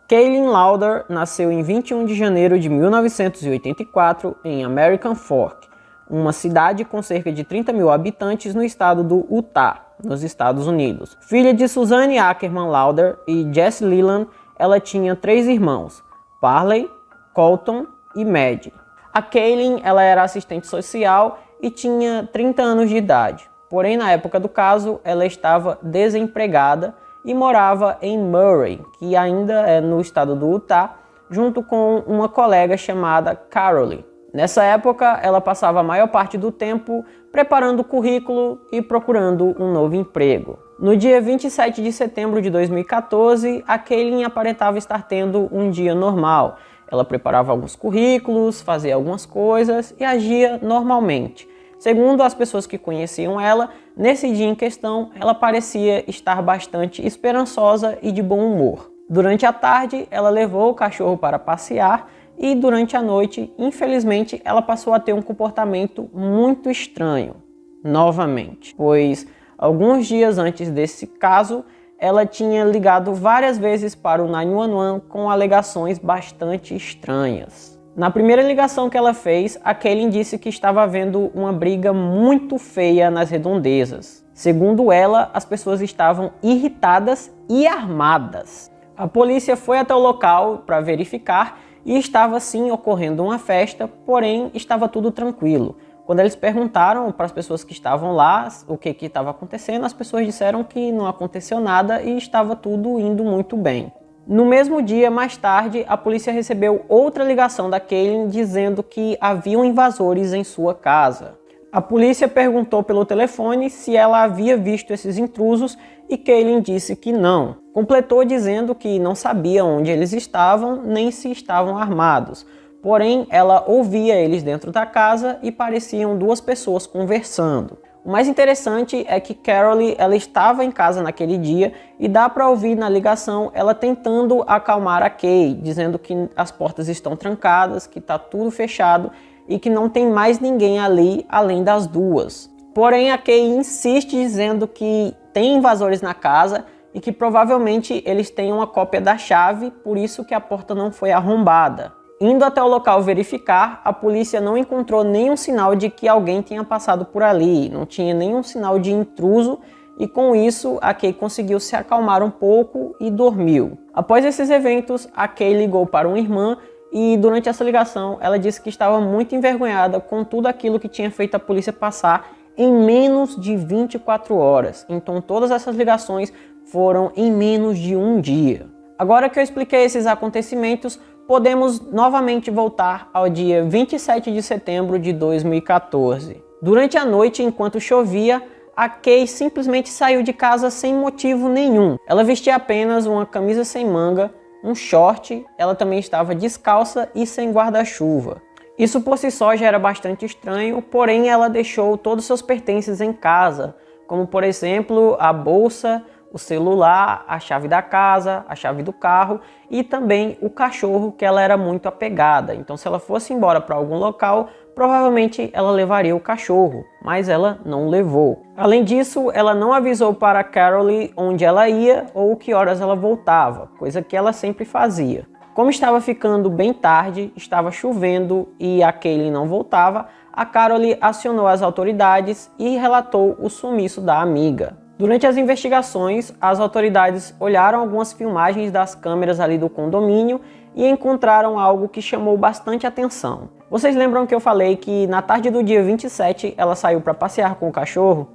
Kaylin Lauder nasceu em 21 de janeiro de 1984 em American Fork, uma cidade com cerca de 30 mil habitantes no estado do Utah, nos Estados Unidos. Filha de Suzanne Ackerman Lauder e Jesse Leland, ela tinha 3 irmãos, Parley, Colton e Maddie. A Kaylin, ela era assistente social e tinha 30 anos de idade. Porém, na época do caso, ela estava desempregada e morava em Murray, que ainda é no estado do Utah, junto com uma colega chamada Carolee. Nessa época, ela passava a maior parte do tempo preparando o currículo e procurando um novo emprego. No dia 27 de setembro de 2014, a Kaylin aparentava estar tendo um dia normal. Ela preparava alguns currículos, fazia algumas coisas e agia normalmente. Segundo as pessoas que conheciam ela, nesse dia em questão, ela parecia estar bastante esperançosa e de bom humor. Durante a tarde, ela levou o cachorro para passear e durante a noite, infelizmente, ela passou a ter um comportamento muito estranho, novamente. Pois, alguns dias antes desse caso, ela tinha ligado várias vezes para o 911 com alegações bastante estranhas. Na primeira ligação que ela fez, a Kaylin disse que estava havendo uma briga muito feia nas redondezas. Segundo ela, as pessoas estavam irritadas e armadas. A polícia foi até o local para verificar e estava sim ocorrendo uma festa, porém estava tudo tranquilo. Quando eles perguntaram para as pessoas que estavam lá o que estava acontecendo, as pessoas disseram que não aconteceu nada e estava tudo indo muito bem. No mesmo dia, mais tarde, a polícia recebeu outra ligação da Kaylin dizendo que haviam invasores em sua casa. A polícia perguntou pelo telefone se ela havia visto esses intrusos e Kaylin disse que não. Completou dizendo que não sabia onde eles estavam nem se estavam armados. Porém, ela ouvia eles dentro da casa e pareciam 2 pessoas conversando. O mais interessante é que Carolee, ela estava em casa naquele dia e dá para ouvir na ligação ela tentando acalmar a Kay, dizendo que as portas estão trancadas, que está tudo fechado e que não tem mais ninguém ali além das 2. Porém, a Kay insiste dizendo que tem invasores na casa e que provavelmente eles têm uma cópia da chave, por isso que a porta não foi arrombada. Indo até o local verificar, a polícia não encontrou nenhum sinal de que alguém tenha passado por ali, não tinha nenhum sinal de intruso e com isso a Kay conseguiu se acalmar um pouco e dormiu. Após esses eventos, a Kay ligou para uma irmã e durante essa ligação ela disse que estava muito envergonhada com tudo aquilo que tinha feito a polícia passar em menos de 24 horas. Então todas essas ligações foram em menos de um dia. Agora que eu expliquei esses acontecimentos, podemos novamente voltar ao dia 27 de setembro de 2014. Durante a noite, enquanto chovia, a Kay simplesmente saiu de casa sem motivo nenhum. Ela vestia apenas uma camisa sem manga, um short, ela também estava descalça e sem guarda-chuva. Isso por si só já era bastante estranho, porém ela deixou todos os seus pertences em casa, como por exemplo a bolsa, o celular, a chave da casa, a chave do carro e também o cachorro que ela era muito apegada. Então se ela fosse embora para algum local, provavelmente ela levaria o cachorro, mas ela não levou. Além disso, ela não avisou para Carolee onde ela ia ou que horas ela voltava, coisa que ela sempre fazia. Como estava ficando bem tarde, estava chovendo e a Kaylin não voltava, a Carolee acionou as autoridades e relatou o sumiço da amiga. Durante as investigações, as autoridades olharam algumas filmagens das câmeras ali do condomínio e encontraram algo que chamou bastante atenção. Vocês lembram que eu falei que na tarde do dia 27 ela saiu para passear com o cachorro?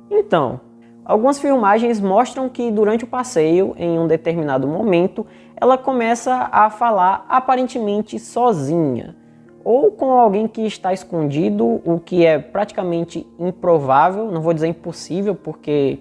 Então, algumas filmagens mostram que durante o passeio, em um determinado momento, ela começa a falar aparentemente sozinha, ou com alguém que está escondido, o que é praticamente improvável, não vou dizer impossível porque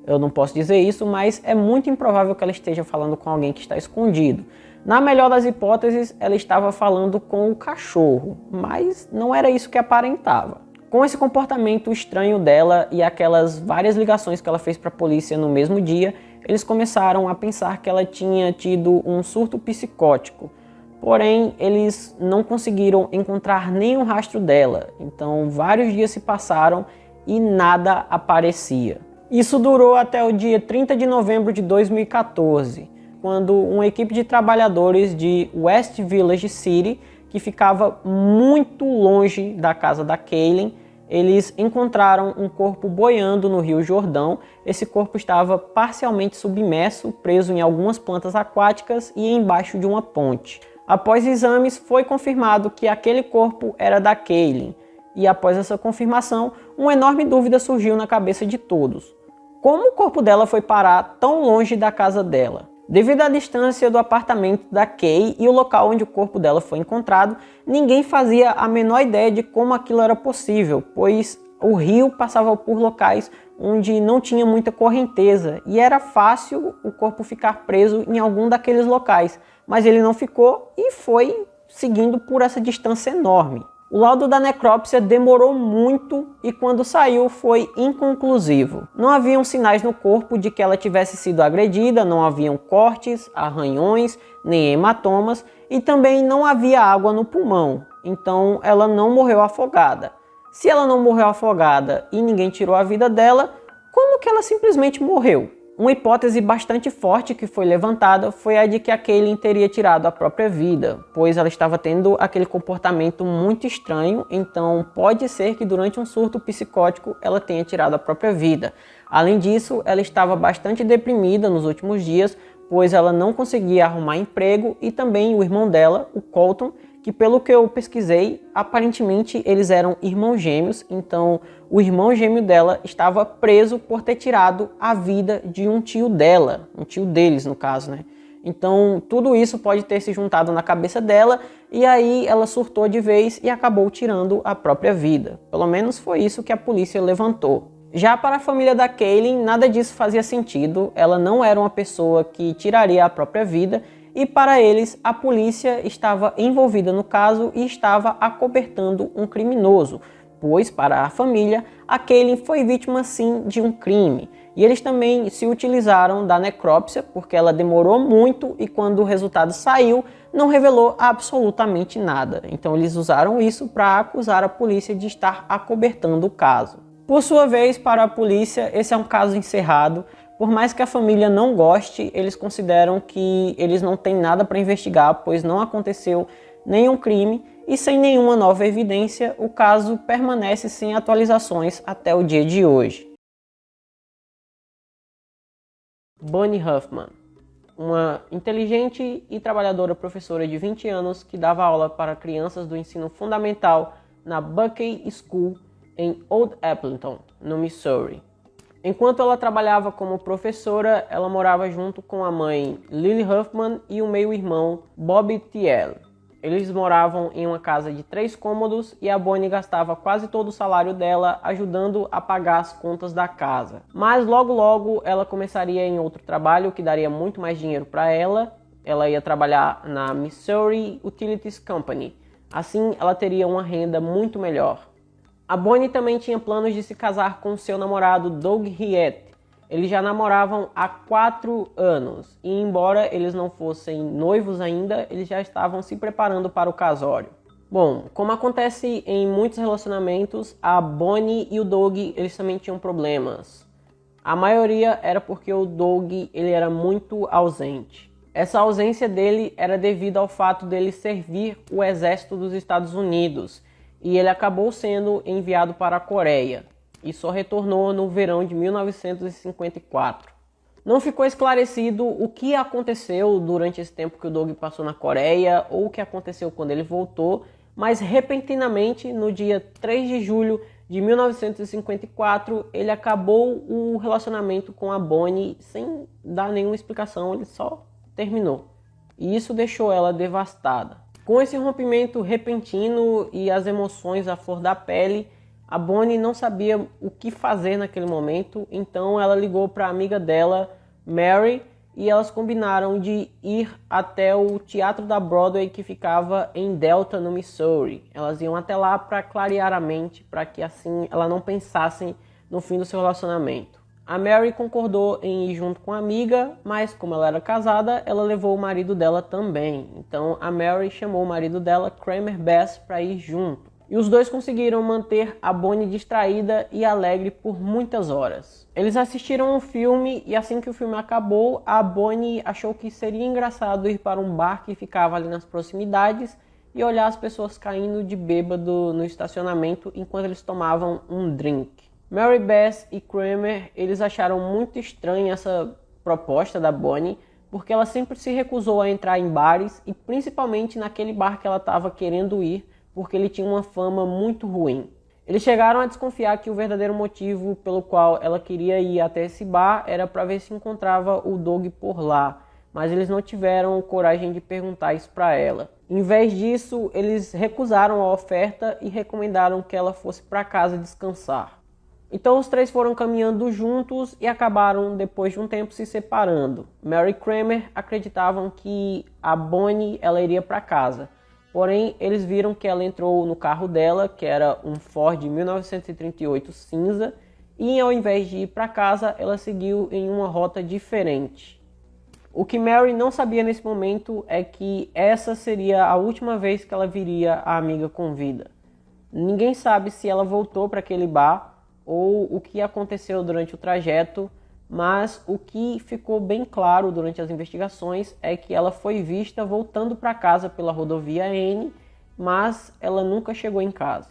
eu não posso dizer isso, mas é muito improvável que ela esteja falando com alguém que está escondido. Na melhor das hipóteses, ela estava falando com o cachorro, mas não era isso que aparentava. Com esse comportamento estranho dela e aquelas várias ligações que ela fez para a polícia no mesmo dia, eles começaram a pensar que ela tinha tido um surto psicótico. Porém, eles não conseguiram encontrar nenhum rastro dela. Então, vários dias se passaram e nada aparecia. Isso durou até o dia 30 de novembro de 2014, quando uma equipe de trabalhadores de West Village City, que ficava muito longe da casa da Caitlyn, eles encontraram um corpo boiando no Rio Jordão. Esse corpo estava parcialmente submerso, preso em algumas plantas aquáticas e embaixo de uma ponte. Após exames, foi confirmado que aquele corpo era da Caitlyn. E após essa confirmação, uma enorme dúvida surgiu na cabeça de todos. Como o corpo dela foi parar tão longe da casa dela? Devido à distância do apartamento da Kay e o local onde o corpo dela foi encontrado, ninguém fazia a menor ideia de como aquilo era possível, pois o rio passava por locais onde não tinha muita correnteza e era fácil o corpo ficar preso em algum daqueles locais, mas ele não ficou e foi seguindo por essa distância enorme. O laudo da necrópsia demorou muito e quando saiu foi inconclusivo. Não haviam sinais no corpo de que ela tivesse sido agredida, não haviam cortes, arranhões, nem hematomas e também não havia água no pulmão, então ela não morreu afogada. Se ela não morreu afogada e ninguém tirou a vida dela, como que ela simplesmente morreu? Uma hipótese bastante forte que foi levantada foi a de que a Caitlyn teria tirado a própria vida, pois ela estava tendo aquele comportamento muito estranho, então pode ser que durante um surto psicótico ela tenha tirado a própria vida. Além disso, ela estava bastante deprimida nos últimos dias, pois ela não conseguia arrumar emprego e também o irmão dela, o Colton, que pelo que eu pesquisei, aparentemente eles eram irmãos gêmeos, então o irmão gêmeo dela estava preso por ter tirado a vida de um tio dela, um tio deles no caso, né? Então tudo isso pode ter se juntado na cabeça dela e aí ela surtou de vez e acabou tirando a própria vida. Pelo menos foi isso que a polícia levantou. Já para a família da Caitlyn, nada disso fazia sentido, ela não era uma pessoa que tiraria a própria vida, e para eles a polícia estava envolvida no caso e estava acobertando um criminoso, pois para a família a Caitlyn foi vítima sim de um crime. E eles também se utilizaram da necrópsia porque ela demorou muito e quando o resultado saiu não revelou absolutamente nada. Então eles usaram isso para acusar a polícia de estar acobertando o caso. Por sua vez, para a polícia, esse é um caso encerrado. Por mais que a família não goste, eles consideram que eles não têm nada para investigar, pois não aconteceu nenhum crime e sem nenhuma nova evidência, o caso permanece sem atualizações até o dia de hoje. Bunny Huffman, uma inteligente e trabalhadora professora de 20 anos que dava aula para crianças do ensino fundamental na Buckeye School em Old Appleton, no Missouri. Enquanto ela trabalhava como professora, ela morava junto com a mãe Lily Huffman e o meio-irmão Bobby Thiel. Eles moravam em uma casa de 3 cômodos e a Bonnie gastava quase todo o salário dela ajudando a pagar as contas da casa. Mas logo ela começaria em outro trabalho que daria muito mais dinheiro para ela. Ela ia trabalhar na Missouri Utilities Company. Assim, ela teria uma renda muito melhor. A Bonnie também tinha planos de se casar com seu namorado Doug Hiett. Eles já namoravam há 4 anos e embora eles não fossem noivos ainda, eles já estavam se preparando para o casório. Bom, como acontece em muitos relacionamentos, a Bonnie e o Doug eles também tinham problemas. A maioria era porque o Doug ele era muito ausente. Essa ausência dele era devido ao fato dele servir o exército dos Estados Unidos. E ele acabou sendo enviado para a Coreia e só retornou no verão de 1954. Não ficou esclarecido o que aconteceu durante esse tempo que o Doug passou na Coreia ou o que aconteceu quando ele voltou, mas repentinamente, no dia 3 de julho de 1954, ele acabou o relacionamento com a Bonnie sem dar nenhuma explicação, ele só terminou. E isso deixou ela devastada. Com esse rompimento repentino e as emoções à flor da pele, a Bonnie não sabia o que fazer naquele momento, então ela ligou para a amiga dela, Mary, e elas combinaram de ir até o teatro da Broadway que ficava em Delta, no Missouri. Elas iam até lá para clarear a mente, para que assim ela não pensasse no fim do seu relacionamento. A Mary concordou em ir junto com a amiga, mas como ela era casada, ela levou o marido dela também. Então a Mary chamou o marido dela, Kramer Bass, para ir junto. E os dois conseguiram manter a Bonnie distraída e alegre por muitas horas. Eles assistiram um filme e assim que o filme acabou, a Bonnie achou que seria engraçado ir para um bar que ficava ali nas proximidades e olhar as pessoas caindo de bêbado no estacionamento enquanto eles tomavam um drink. Mary Beth e Kramer, eles acharam muito estranha essa proposta da Bonnie, porque ela sempre se recusou a entrar em bares e principalmente naquele bar que ela estava querendo ir, porque ele tinha uma fama muito ruim. Eles chegaram a desconfiar que o verdadeiro motivo pelo qual ela queria ir até esse bar era para ver se encontrava o Doug por lá, mas eles não tiveram coragem de perguntar isso para ela. Em vez disso, eles recusaram a oferta e recomendaram que ela fosse para casa descansar. Então os três foram caminhando juntos e acabaram, depois de um tempo, se separando. Mary e Kramer acreditavam que a Bonnie ela iria para casa. Porém, eles viram que ela entrou no carro dela, que era um Ford 1938 cinza, e ao invés de ir para casa, ela seguiu em uma rota diferente. O que Mary não sabia nesse momento é que essa seria a última vez que ela viria a amiga com vida. Ninguém sabe se ela voltou para aquele bar ou o que aconteceu durante o trajeto, mas o que ficou bem claro durante as investigações é que ela foi vista voltando para casa pela rodovia N, mas ela nunca chegou em casa.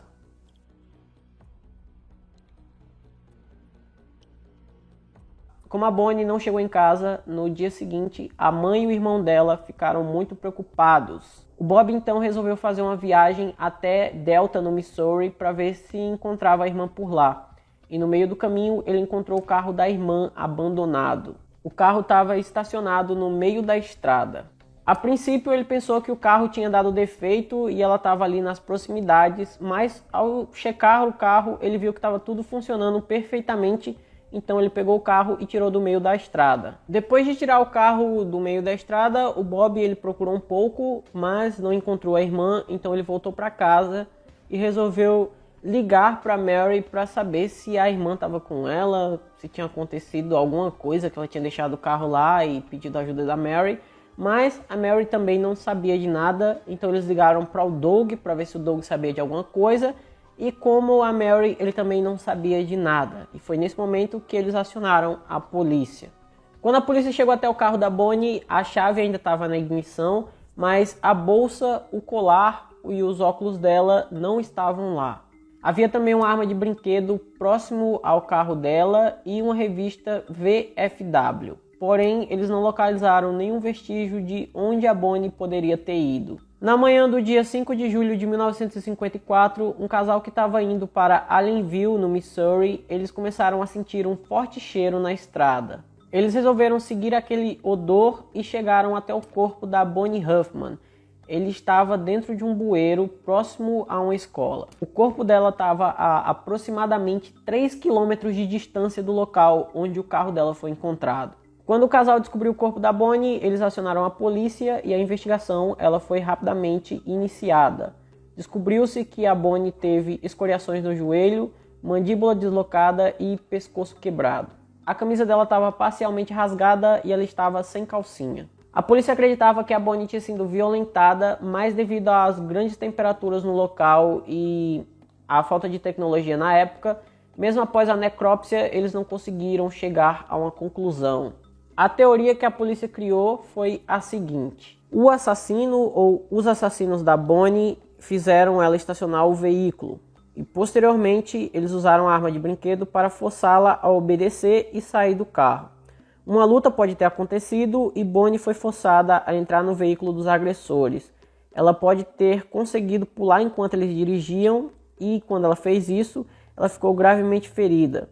Como a Bonnie não chegou em casa, no dia seguinte, a mãe e o irmão dela ficaram muito preocupados. O Bob então resolveu fazer uma viagem até Delta, no Missouri, para ver se encontrava a irmã por lá. E no meio do caminho ele encontrou o carro da irmã abandonado. O carro estava estacionado no meio da estrada. A princípio ele pensou que o carro tinha dado defeito e ela estava ali nas proximidades, mas ao checar o carro ele viu que estava tudo funcionando perfeitamente, então ele pegou o carro e tirou do meio da estrada. Depois de tirar o carro do meio da estrada, o Bob ele procurou um pouco, mas não encontrou a irmã, então ele voltou para casa e resolveu ligar para Mary para saber se a irmã estava com ela, se tinha acontecido alguma coisa, que ela tinha deixado o carro lá e pedido a ajuda da Mary. Mas a Mary também não sabia de nada, então eles ligaram para o Doug para ver se o Doug sabia de alguma coisa. E como a Mary ele também não sabia de nada, e foi nesse momento que eles acionaram a polícia. Quando a polícia chegou até o carro da Bonnie, a chave ainda estava na ignição, mas a bolsa, o colar e os óculos dela não estavam lá. Havia também uma arma de brinquedo próximo ao carro dela e uma revista VFW. Porém, eles não localizaram nenhum vestígio de onde a Bonnie poderia ter ido. Na manhã do dia 5 de julho de 1954, um casal que estava indo para Allenville, no Missouri, eles começaram a sentir um forte cheiro na estrada. Eles resolveram seguir aquele odor e chegaram até o corpo da Bonnie Huffman. Ele estava dentro de um bueiro próximo a uma escola. O corpo dela estava a aproximadamente 3 quilômetros de distância do local onde o carro dela foi encontrado. Quando o casal descobriu o corpo da Bonnie, eles acionaram a polícia e a investigação ela foi rapidamente iniciada. Descobriu-se que a Bonnie teve escoriações no joelho, mandíbula deslocada e pescoço quebrado. A camisa dela estava parcialmente rasgada e ela estava sem calcinha. A polícia acreditava que a Bonnie tinha sido violentada, mas devido às grandes temperaturas no local e à falta de tecnologia na época, mesmo após a necrópsia, eles não conseguiram chegar a uma conclusão. A teoria que a polícia criou foi a seguinte: o assassino ou os assassinos da Bonnie fizeram ela estacionar o veículo e posteriormente eles usaram a arma de brinquedo para forçá-la a obedecer e sair do carro. Uma luta pode ter acontecido e Bonnie foi forçada a entrar no veículo dos agressores. Ela pode ter conseguido pular enquanto eles dirigiam e quando ela fez isso, ela ficou gravemente ferida.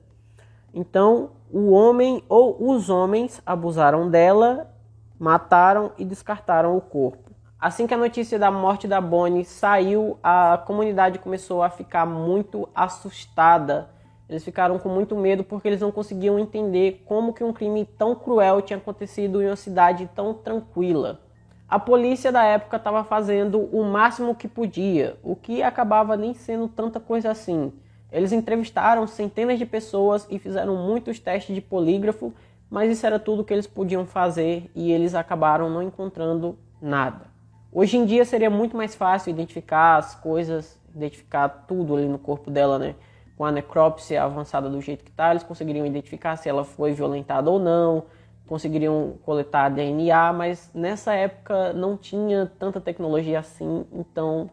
Então, o homem ou os homens abusaram dela, mataram e descartaram o corpo. Assim que a notícia da morte da Bonnie saiu, a comunidade começou a ficar muito assustada. Eles ficaram com muito medo porque eles não conseguiam entender como que um crime tão cruel tinha acontecido em uma cidade tão tranquila. A polícia da época estava fazendo o máximo que podia, o que acabava nem sendo tanta coisa assim. Eles entrevistaram centenas de pessoas e fizeram muitos testes de polígrafo, mas isso era tudo que eles podiam fazer e eles acabaram não encontrando nada. Hoje em dia seria muito mais fácil identificar as coisas identificar tudo ali no corpo dela, né? Com a necrópsia avançada do jeito que tá, eles conseguiriam identificar se ela foi violentada ou não, conseguiriam coletar DNA, mas nessa época não tinha tanta tecnologia assim, então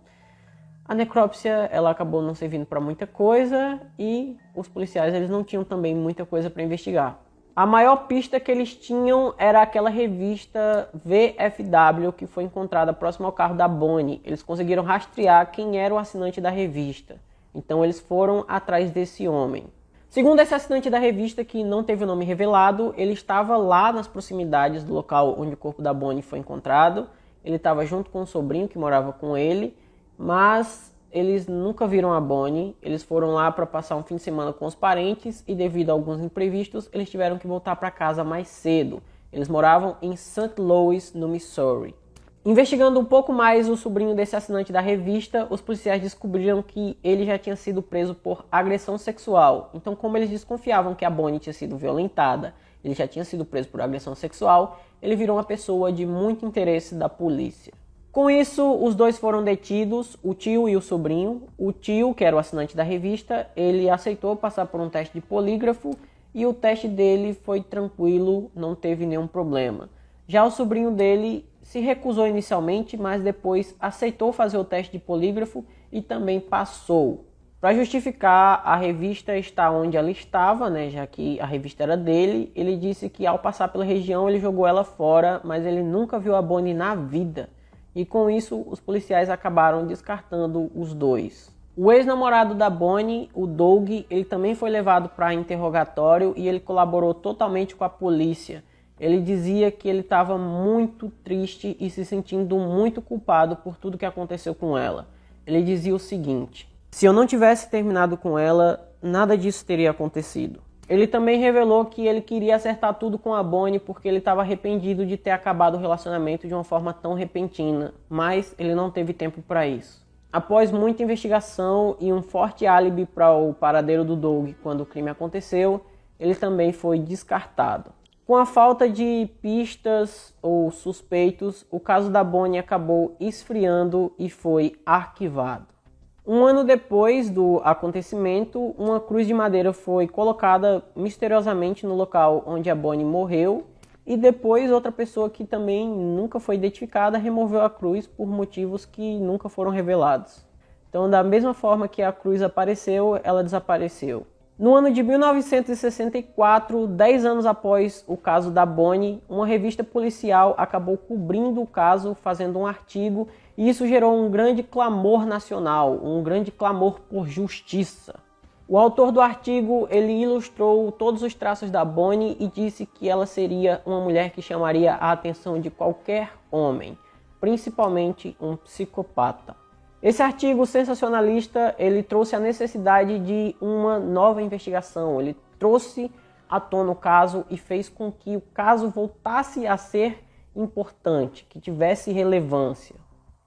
a necrópsia ela acabou não servindo para muita coisa e os policiais eles não tinham também muita coisa para investigar. A maior pista que eles tinham era aquela revista VFW que foi encontrada próximo ao carro da Bonnie. Eles conseguiram rastrear quem era o assinante da revista. Então eles foram atrás desse homem. Segundo esse assinante da revista, que não teve o nome revelado, ele estava lá nas proximidades do local onde o corpo da Bonnie foi encontrado. Ele estava junto com um sobrinho que morava com ele, mas eles nunca viram a Bonnie. Eles foram lá para passar um fim de semana com os parentes e devido a alguns imprevistos, eles tiveram que voltar para casa mais cedo. Eles moravam em St. Louis, no Missouri. Investigando um pouco mais o sobrinho desse assinante da revista, os policiais descobriram que ele já tinha sido preso por agressão sexual. Então, como eles desconfiavam que a Bonnie tinha sido violentada, ele já tinha sido preso por agressão sexual, ele virou uma pessoa de muito interesse da polícia. Com isso, os dois foram detidos, o tio e o sobrinho. O tio, que era o assinante da revista, ele aceitou passar por um teste de polígrafo e o teste dele foi tranquilo, não teve nenhum problema. Já o sobrinho dele se recusou inicialmente, mas depois aceitou fazer o teste de polígrafo e também passou. Para justificar a revista estar onde ela estava, né, já que a revista era dele, ele disse que ao passar pela região ele jogou ela fora, mas ele nunca viu a Bonnie na vida. E com isso os policiais acabaram descartando os dois. O ex-namorado da Bonnie, o Doug, ele também foi levado para interrogatório e ele colaborou totalmente com a polícia. Ele dizia que ele estava muito triste e se sentindo muito culpado por tudo que aconteceu com ela. Ele dizia o seguinte: se eu não tivesse terminado com ela, nada disso teria acontecido. Ele também revelou que ele queria acertar tudo com a Bonnie porque ele estava arrependido de ter acabado o relacionamento de uma forma tão repentina, mas ele não teve tempo para isso. Após muita investigação e um forte álibi para o paradeiro do Doug quando o crime aconteceu, ele também foi descartado. Com a falta de pistas ou suspeitos, o caso da Bonnie acabou esfriando e foi arquivado. Um ano depois do acontecimento, uma cruz de madeira foi colocada misteriosamente no local onde a Bonnie morreu e depois outra pessoa que também nunca foi identificada removeu a cruz por motivos que nunca foram revelados. Então, da mesma forma que a cruz apareceu, ela desapareceu. No ano de 1964, 10 anos após o caso da Bonnie, uma revista policial acabou cobrindo o caso, fazendo um artigo, e isso gerou um grande clamor nacional, um grande clamor por justiça. O autor do artigo, ele ilustrou todos os traços da Bonnie e disse que ela seria uma mulher que chamaria a atenção de qualquer homem, principalmente um psicopata. Esse artigo sensacionalista, ele trouxe a necessidade de uma nova investigação. Ele trouxe à tona o caso e fez com que o caso voltasse a ser importante, que tivesse relevância.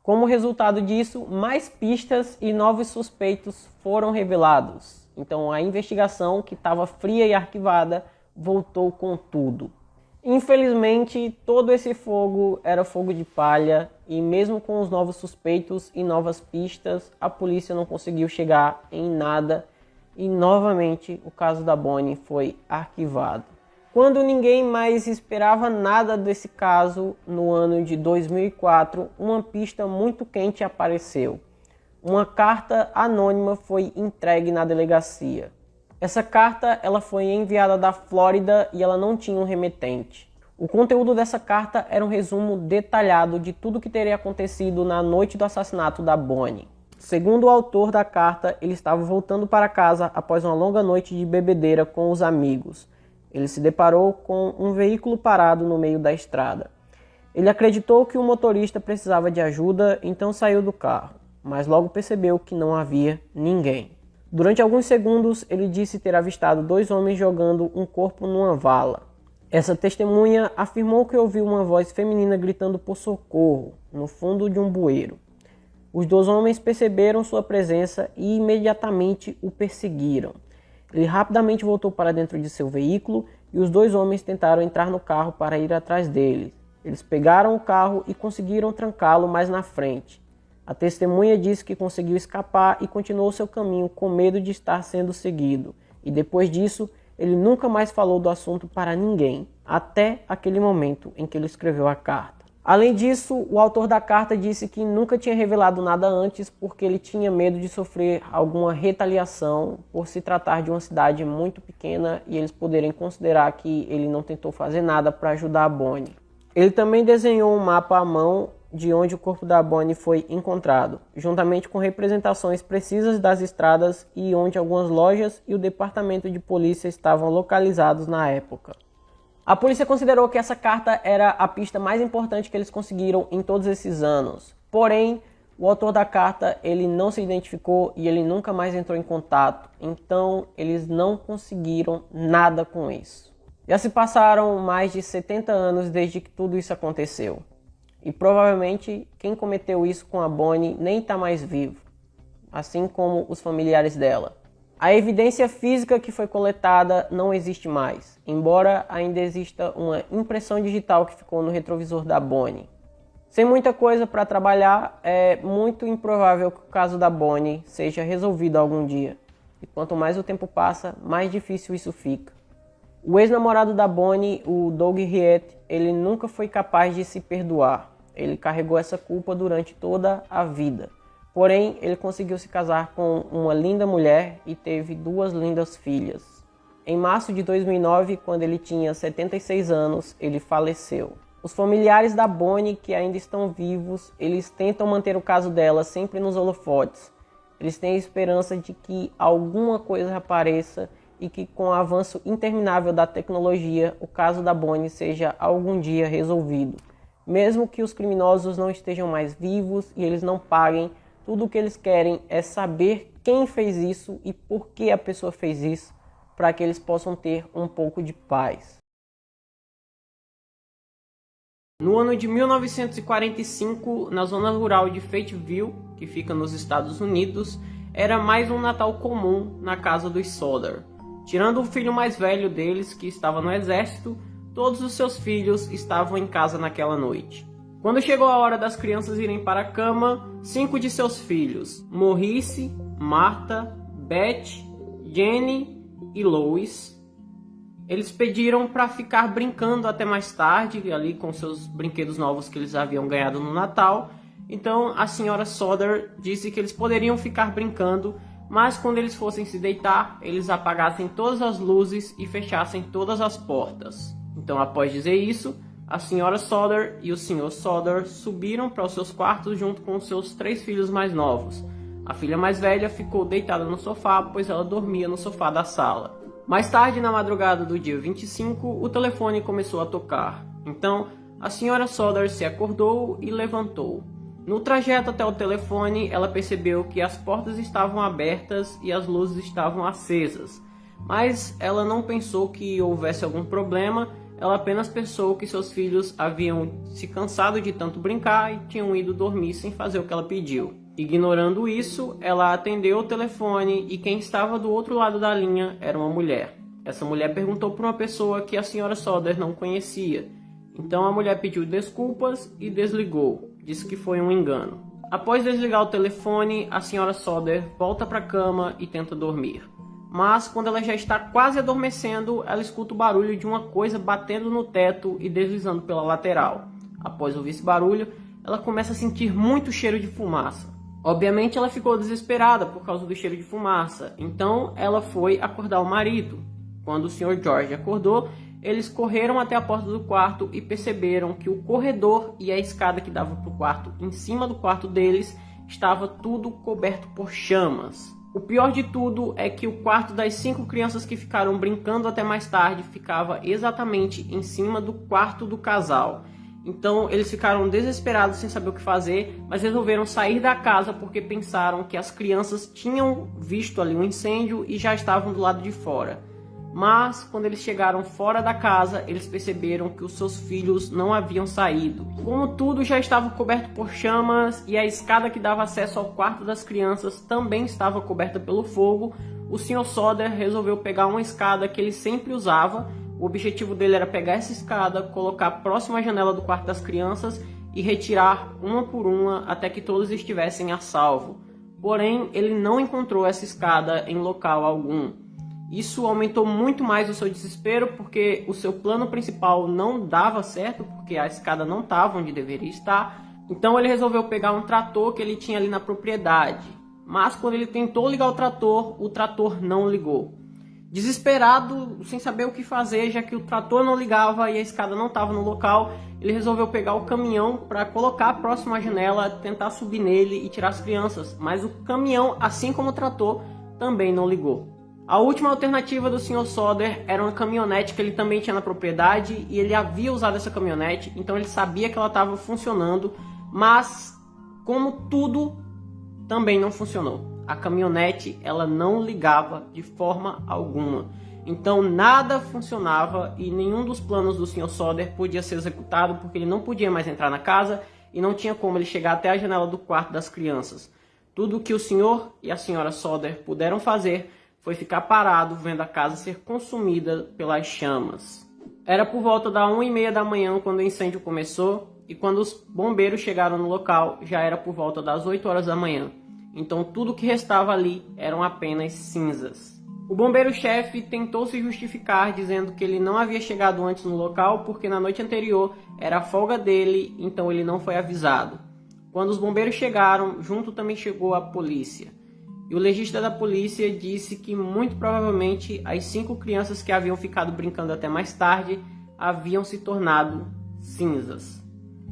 Como resultado disso, mais pistas e novos suspeitos foram revelados. Então a investigação, que estava fria e arquivada, voltou com tudo. Infelizmente, todo esse fogo era fogo de palha e mesmo com os novos suspeitos e novas pistas, a polícia não conseguiu chegar em nada e novamente o caso da Bonnie foi arquivado. Quando ninguém mais esperava nada desse caso, no ano de 2004, uma pista muito quente apareceu. Uma carta anônima foi entregue na delegacia. Essa carta ela foi enviada da Flórida e ela não tinha um remetente. O conteúdo dessa carta era um resumo detalhado de tudo que teria acontecido na noite do assassinato da Bonnie. Segundo o autor da carta, ele estava voltando para casa após uma longa noite de bebedeira com os amigos. Ele se deparou com um veículo parado no meio da estrada. Ele acreditou que o motorista precisava de ajuda, então saiu do carro, mas logo percebeu que não havia ninguém. Durante alguns segundos, ele disse ter avistado 2 homens jogando um corpo numa vala. Essa testemunha afirmou que ouviu uma voz feminina gritando por socorro, no fundo de um bueiro. Os 2 homens perceberam sua presença e imediatamente o perseguiram. Ele rapidamente voltou para dentro de seu veículo e os 2 homens tentaram entrar no carro para ir atrás dele. Eles pegaram o carro e conseguiram trancá-lo mais na frente. A testemunha disse que conseguiu escapar e continuou seu caminho com medo de estar sendo seguido. E depois disso, ele nunca mais falou do assunto para ninguém, até aquele momento em que ele escreveu a carta. Além disso, o autor da carta disse que nunca tinha revelado nada antes porque ele tinha medo de sofrer alguma retaliação por se tratar de uma cidade muito pequena e eles poderem considerar que ele não tentou fazer nada para ajudar a Bonnie. Ele também desenhou um mapa à mão de onde o corpo da Bonnie foi encontrado, juntamente com representações precisas das estradas e onde algumas lojas e o departamento de polícia estavam localizados na época. A polícia considerou que essa carta era a pista mais importante que eles conseguiram em todos esses anos. Porém, o autor da carta ele não se identificou e ele nunca mais entrou em contato. Então, eles não conseguiram nada com isso. Já se passaram mais de 70 anos desde que tudo isso aconteceu. E provavelmente quem cometeu isso com a Bonnie nem está mais vivo, assim como os familiares dela. A evidência física que foi coletada não existe mais, embora ainda exista uma impressão digital que ficou no retrovisor da Bonnie. Sem muita coisa para trabalhar, é muito improvável que o caso da Bonnie seja resolvido algum dia. E quanto mais o tempo passa, mais difícil isso fica. O ex-namorado da Bonnie, o Doug Riet, ele nunca foi capaz de se perdoar. Ele carregou essa culpa durante toda a vida. Porém, ele conseguiu se casar com uma linda mulher e teve 2 lindas filhas. Em março de 2009, quando ele tinha 76 anos, ele faleceu. Os familiares da Bonnie, que ainda estão vivos, eles tentam manter o caso dela sempre nos holofotes. Eles têm a esperança de que alguma coisa apareça e que com o avanço interminável da tecnologia, o caso da Bonnie seja algum dia resolvido. Mesmo que os criminosos não estejam mais vivos e eles não paguem, tudo o que eles querem é saber quem fez isso e por que a pessoa fez isso, para que eles possam ter um pouco de paz. No ano de 1945, na zona rural de Fayetteville, que fica nos Estados Unidos, era mais um Natal comum na casa dos Sodder. Tirando o filho mais velho deles, que estava no exército, todos os seus filhos estavam em casa naquela noite. Quando chegou a hora das crianças irem para a cama, 5 de seus filhos, Maurice, Martha, Beth, Jenny e Lois, eles pediram para ficar brincando até mais tarde, ali com seus brinquedos novos que eles haviam ganhado no Natal. Então a senhora Sodder disse que eles poderiam ficar brincando, mas quando eles fossem se deitar, eles apagassem todas as luzes e fechassem todas as portas. Então, após dizer isso, a senhora Sodder e o senhor Sodder subiram para os seus quartos junto com os seus 3 filhos mais novos. A filha mais velha ficou deitada no sofá, pois ela dormia no sofá da sala. Mais tarde, na madrugada do dia 25, o telefone começou a tocar. Então, a senhora Sodder se acordou e levantou. No trajeto até o telefone, ela percebeu que as portas estavam abertas e as luzes estavam acesas. Mas ela não pensou que houvesse algum problema. Ela apenas pensou que seus filhos haviam se cansado de tanto brincar e tinham ido dormir sem fazer o que ela pediu. Ignorando isso, ela atendeu o telefone e quem estava do outro lado da linha era uma mulher. Essa mulher perguntou por uma pessoa que a senhora Sodder não conhecia. Então a mulher pediu desculpas e desligou. Disse que foi um engano. Após desligar o telefone, a senhora Sodder volta para a cama e tenta dormir. Mas quando ela já está quase adormecendo, ela escuta o barulho de uma coisa batendo no teto e deslizando pela lateral. Após ouvir esse barulho, ela começa a sentir muito cheiro de fumaça. Obviamente ela ficou desesperada por causa do cheiro de fumaça, então ela foi acordar o marido. Quando o Sr. George acordou, eles correram até a porta do quarto e perceberam que o corredor e a escada que dava para o quarto em cima do quarto deles estava tudo coberto por chamas. O pior de tudo é que o quarto das 5 crianças que ficaram brincando até mais tarde ficava exatamente em cima do quarto do casal. Então eles ficaram desesperados sem saber o que fazer, mas resolveram sair da casa porque pensaram que as crianças tinham visto ali um incêndio e já estavam do lado de fora. Mas quando eles chegaram fora da casa, eles perceberam que os seus filhos não haviam saído. Como tudo já estava coberto por chamas e a escada que dava acesso ao quarto das crianças também estava coberta pelo fogo, o Sr. Sodder resolveu pegar uma escada que ele sempre usava. O objetivo dele era pegar essa escada, colocar próximo à janela do quarto das crianças e retirar uma por uma até que todos estivessem a salvo. Porém, ele não encontrou essa escada em local algum. Isso aumentou muito mais o seu desespero, porque o seu plano principal não dava certo, porque a escada não estava onde deveria estar. Então ele resolveu pegar um trator que ele tinha ali na propriedade. Mas quando ele tentou ligar o trator não ligou. Desesperado, sem saber o que fazer, já que o trator não ligava e a escada não estava no local, ele resolveu pegar o caminhão para colocar próximo à janela, tentar subir nele e tirar as crianças. Mas o caminhão, assim como o trator, também não ligou. A última alternativa do Sr. Sodder era uma caminhonete que ele também tinha na propriedade, e ele havia usado essa caminhonete, então ele sabia que ela estava funcionando, mas como tudo, também não funcionou. A caminhonete, ela não ligava de forma alguma. Então nada funcionava e nenhum dos planos do Sr. Sodder podia ser executado, porque ele não podia mais entrar na casa e não tinha como ele chegar até a janela do quarto das crianças. Tudo o que o Sr. e a Sra. Sodder puderam fazer foi ficar parado vendo a casa ser consumida pelas chamas. Era por volta da 1h30 da manhã quando o incêndio começou, e quando os bombeiros chegaram no local já era por volta das 8 horas da manhã. Então tudo que restava ali eram apenas cinzas. O bombeiro-chefe tentou se justificar dizendo que ele não havia chegado antes no local porque na noite anterior era a folga dele, então ele não foi avisado. Quando os bombeiros chegaram, junto também chegou a polícia. E o legista da polícia disse que muito provavelmente as 5 crianças que haviam ficado brincando até mais tarde haviam se tornado cinzas.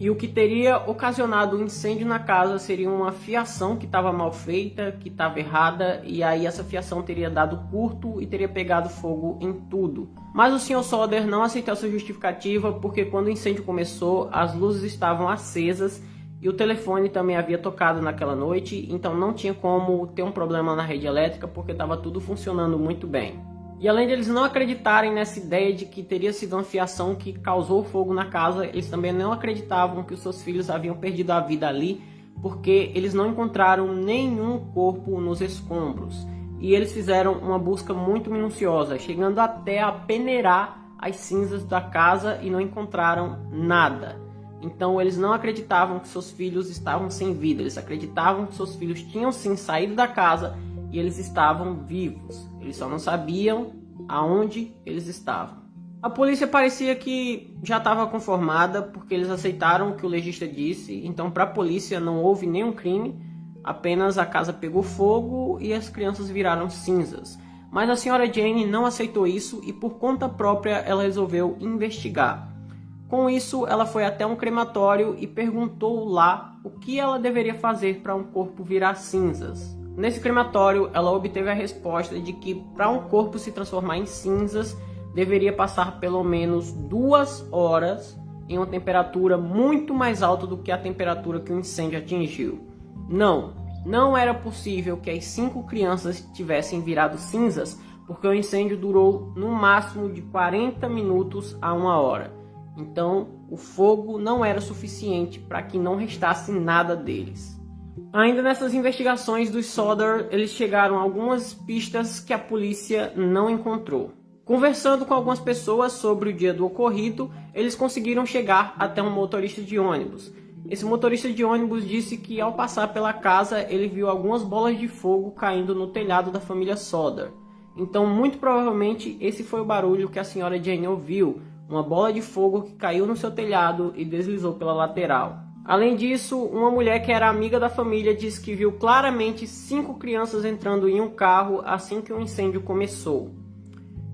E o que teria ocasionado o incêndio na casa seria uma fiação que estava mal feita, que estava errada, e aí essa fiação teria dado curto e teria pegado fogo em tudo. Mas o Sr. Sodder não aceitou essa justificativa, porque quando o incêndio começou, as luzes estavam acesas e o telefone também havia tocado naquela noite, então não tinha como ter um problema na rede elétrica, porque estava tudo funcionando muito bem. E além de eles não acreditarem nessa ideia de que teria sido uma fiação que causou fogo na casa, eles também não acreditavam que os seus filhos haviam perdido a vida ali, porque eles não encontraram nenhum corpo nos escombros. E eles fizeram uma busca muito minuciosa, chegando até a peneirar as cinzas da casa e não encontraram nada. Então eles não acreditavam que seus filhos estavam sem vida, eles acreditavam que seus filhos tinham sim saído da casa e eles estavam vivos. Eles só não sabiam aonde eles estavam. A polícia parecia que já estava conformada, porque eles aceitaram o que o legista disse, então para a polícia não houve nenhum crime, apenas a casa pegou fogo e as crianças viraram cinzas. Mas a senhora Jane não aceitou isso e por conta própria ela resolveu investigar. Com isso, ela foi até um crematório e perguntou lá o que ela deveria fazer para um corpo virar cinzas. Nesse crematório, ela obteve a resposta de que para um corpo se transformar em cinzas, deveria passar pelo menos 2 horas em uma temperatura muito mais alta do que a temperatura que o incêndio atingiu. Não era possível que as 5 crianças tivessem virado cinzas, porque o incêndio durou no máximo de 40 minutos a 1 hora. Então, o fogo não era suficiente para que não restasse nada deles. Ainda nessas investigações dos Sodder, eles chegaram a algumas pistas que a polícia não encontrou. Conversando com algumas pessoas sobre o dia do ocorrido, eles conseguiram chegar até um motorista de ônibus. Esse motorista de ônibus disse que ao passar pela casa, ele viu algumas bolas de fogo caindo no telhado da família Sodder. Então, muito provavelmente, esse foi o barulho que a senhora Jane ouviu. Uma bola de fogo que caiu no seu telhado e deslizou pela lateral. Além disso, uma mulher que era amiga da família disse que viu claramente 5 crianças entrando em um carro assim que o incêndio começou.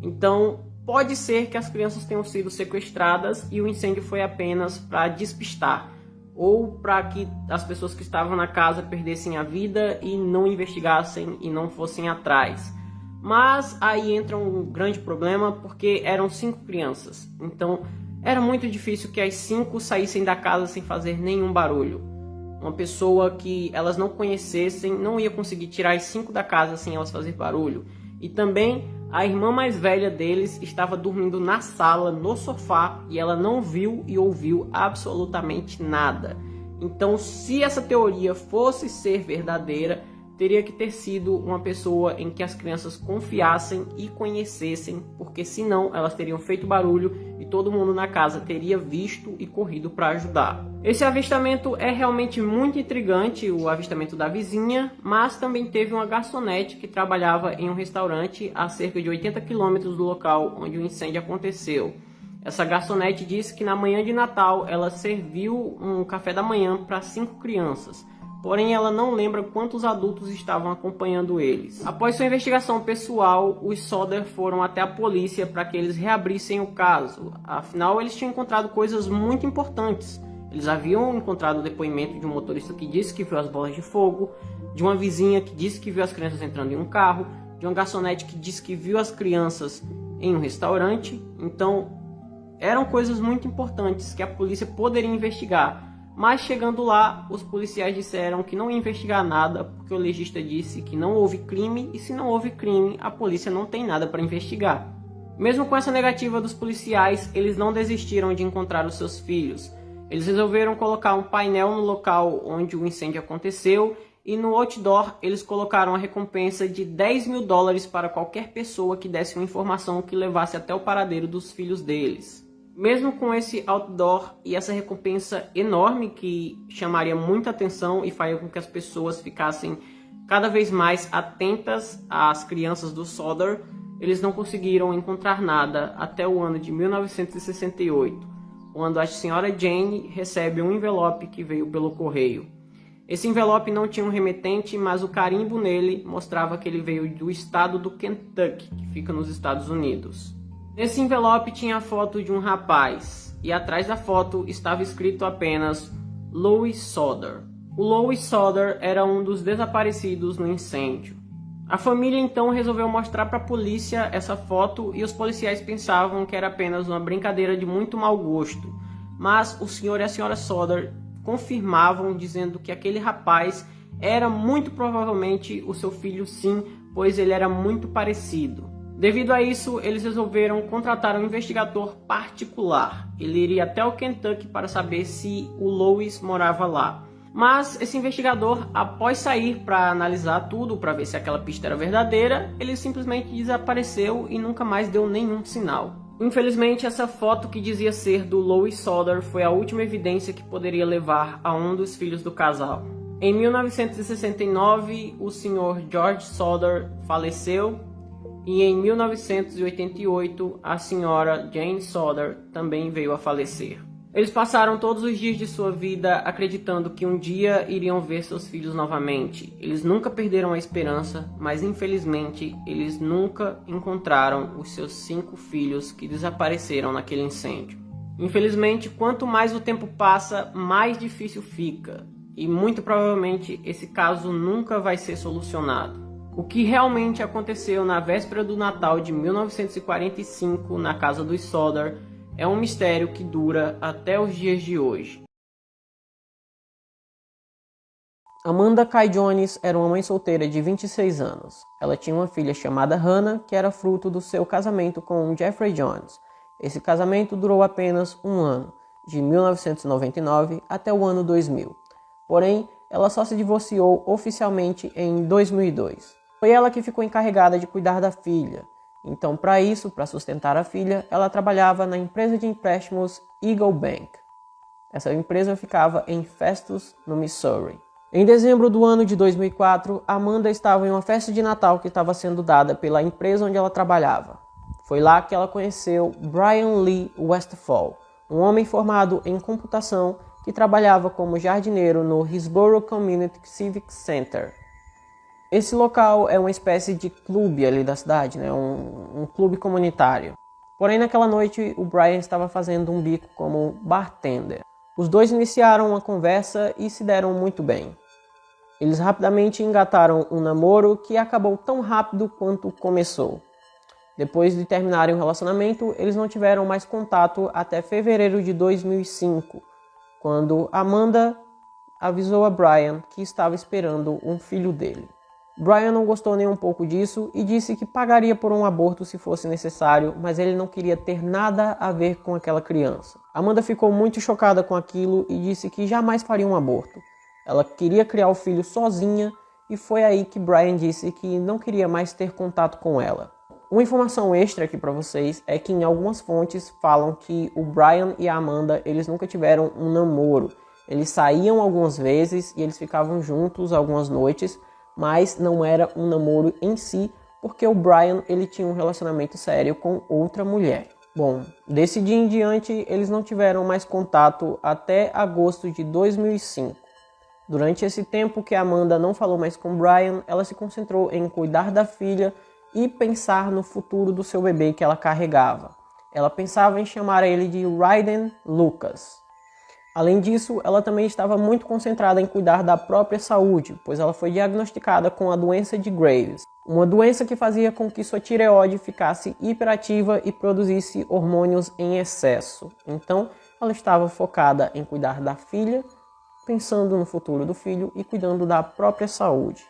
Então, pode ser que as crianças tenham sido sequestradas e o incêndio foi apenas para despistar, ou para que as pessoas que estavam na casa perdessem a vida e não investigassem e não fossem atrás. Mas aí entra um grande problema, porque eram 5 crianças. Então era muito difícil que as 5 saíssem da casa sem fazer nenhum barulho. Uma pessoa que elas não conhecessem não ia conseguir tirar as 5 da casa sem elas fazer barulho. E também a irmã mais velha deles estava dormindo na sala, no sofá, e ela não viu e ouviu absolutamente nada. Então, se essa teoria fosse ser verdadeira, teria que ter sido uma pessoa em que as crianças confiassem e conhecessem, porque senão elas teriam feito barulho e todo mundo na casa teria visto e corrido para ajudar. Esse avistamento é realmente muito intrigante, o avistamento da vizinha, mas também teve uma garçonete que trabalhava em um restaurante a cerca de 80 quilômetros do local onde o incêndio aconteceu. Essa garçonete disse que na manhã de Natal ela serviu um café da manhã para 5 crianças. Porém, ela não lembra quantos adultos estavam acompanhando eles. Após sua investigação pessoal, os Sodder foram até a polícia para que eles reabrissem o caso. Afinal, eles tinham encontrado coisas muito importantes. Eles haviam encontrado o depoimento de um motorista que disse que viu as bolas de fogo, de uma vizinha que disse que viu as crianças entrando em um carro, de uma garçonete que disse que viu as crianças em um restaurante. Então, eram coisas muito importantes que a polícia poderia investigar. Mas chegando lá, os policiais disseram que não iam investigar nada, porque o legista disse que não houve crime, e se não houve crime, a polícia não tem nada para investigar. Mesmo com essa negativa dos policiais, eles não desistiram de encontrar os seus filhos. Eles resolveram colocar um painel no local onde o incêndio aconteceu, e no outdoor eles colocaram a recompensa de $10.000 para qualquer pessoa que desse uma informação que levasse até o paradeiro dos filhos deles. Mesmo com esse outdoor e essa recompensa enorme que chamaria muita atenção e faria com que as pessoas ficassem cada vez mais atentas às crianças do Sodder, eles não conseguiram encontrar nada até o ano de 1968, quando a senhora Jane recebe um envelope que veio pelo correio. Esse envelope não tinha um remetente, mas o carimbo nele mostrava que ele veio do estado do Kentucky, que fica nos Estados Unidos. Nesse envelope tinha a foto de um rapaz, e atrás da foto estava escrito apenas Louis Sodder. O Louis Sodder era um dos desaparecidos no incêndio. A família então resolveu mostrar para a polícia essa foto e os policiais pensavam que era apenas uma brincadeira de muito mau gosto. Mas o senhor e a senhora Sodder confirmavam, dizendo que aquele rapaz era muito provavelmente o seu filho, sim, pois ele era muito parecido. Devido a isso, eles resolveram contratar um investigador particular. Ele iria até o Kentucky para saber se o Louis morava lá. Mas esse investigador, após sair para analisar tudo, para ver se aquela pista era verdadeira, ele simplesmente desapareceu e nunca mais deu nenhum sinal. Infelizmente, essa foto que dizia ser do Louis Sodder foi a última evidência que poderia levar a um dos filhos do casal. Em 1969, o Sr. George Sodder faleceu. E em 1988, a senhora Jane Sodder também veio a falecer. Eles passaram todos os dias de sua vida acreditando que um dia iriam ver seus filhos novamente. Eles nunca perderam a esperança, mas infelizmente eles nunca encontraram os seus 5 filhos que desapareceram naquele incêndio. Infelizmente, quanto mais o tempo passa, mais difícil fica. E muito provavelmente esse caso nunca vai ser solucionado. O que realmente aconteceu na véspera do Natal de 1945 na casa dos Sodder é um mistério que dura até os dias de hoje. Amanda Kay Jones era uma mãe solteira de 26 anos. Ela tinha uma filha chamada Hannah, que era fruto do seu casamento com Jeffrey Jones. Esse casamento durou apenas um ano, de 1999 até o ano 2000. Porém, ela só se divorciou oficialmente em 2002. Foi ela que ficou encarregada de cuidar da filha. Então, para sustentar a filha, ela trabalhava na empresa de empréstimos Eagle Bank. Essa empresa ficava em Festus, no Missouri. Em dezembro do ano de 2004, Amanda estava em uma festa de Natal que estava sendo dada pela empresa onde ela trabalhava. Foi lá que ela conheceu Brian Lee Westfall, um homem formado em computação que trabalhava como jardineiro no Hillsborough Community Civic Center. Esse local é uma espécie de clube ali da cidade, né? um clube comunitário. Porém, naquela noite, o Brian estava fazendo um bico como bartender. Os dois iniciaram uma conversa e se deram muito bem. Eles rapidamente engataram um namoro que acabou tão rápido quanto começou. Depois de terminarem o relacionamento, eles não tiveram mais contato até fevereiro de 2005, quando Amanda avisou a Brian que estava esperando um filho dele. Brian não gostou nem um pouco disso e disse que pagaria por um aborto se fosse necessário, mas ele não queria ter nada a ver com aquela criança. Amanda ficou muito chocada com aquilo e disse que jamais faria um aborto. Ela queria criar o filho sozinha e foi aí que Brian disse que não queria mais ter contato com ela. Uma informação extra aqui para vocês é que em algumas fontes falam que o Brian e a Amanda, eles nunca tiveram um namoro. Eles saíam algumas vezes e eles ficavam juntos algumas noites, mas não era um namoro em si, porque o Brian ele tinha um relacionamento sério com outra mulher. Bom, desse dia em diante eles não tiveram mais contato até agosto de 2005. Durante esse tempo que a Amanda não falou mais com o Brian, ela se concentrou em cuidar da filha e pensar no futuro do seu bebê que ela carregava. Ela pensava em chamar ele de Raiden Lucas. Além disso, ela também estava muito concentrada em cuidar da própria saúde, pois ela foi diagnosticada com a doença de Graves, uma doença que fazia com que sua tireoide ficasse hiperativa e produzisse hormônios em excesso. Então, ela estava focada em cuidar da filha, pensando no futuro do filho e cuidando da própria saúde.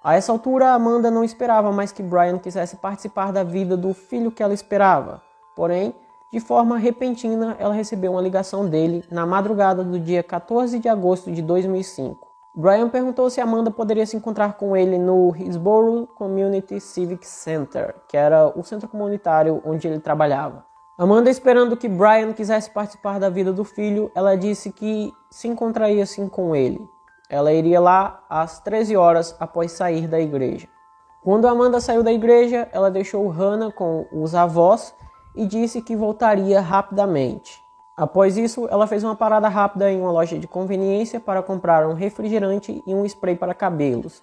A essa altura, Amanda não esperava mais que Brian quisesse participar da vida do filho que ela esperava. Porém, de forma repentina, ela recebeu uma ligação dele na madrugada do dia 14 de agosto de 2005. Brian perguntou se Amanda poderia se encontrar com ele no Hillsborough Community Civic Center, que era o centro comunitário onde ele trabalhava. Amanda, esperando que Brian quisesse participar da vida do filho, ela disse que se encontraria sim com ele. Ela iria lá às 13 horas após sair da igreja. Quando Amanda saiu da igreja, ela deixou Hannah com os avós e disse que voltaria rapidamente. Após isso, ela fez uma parada rápida em uma loja de conveniência para comprar um refrigerante e um spray para cabelos,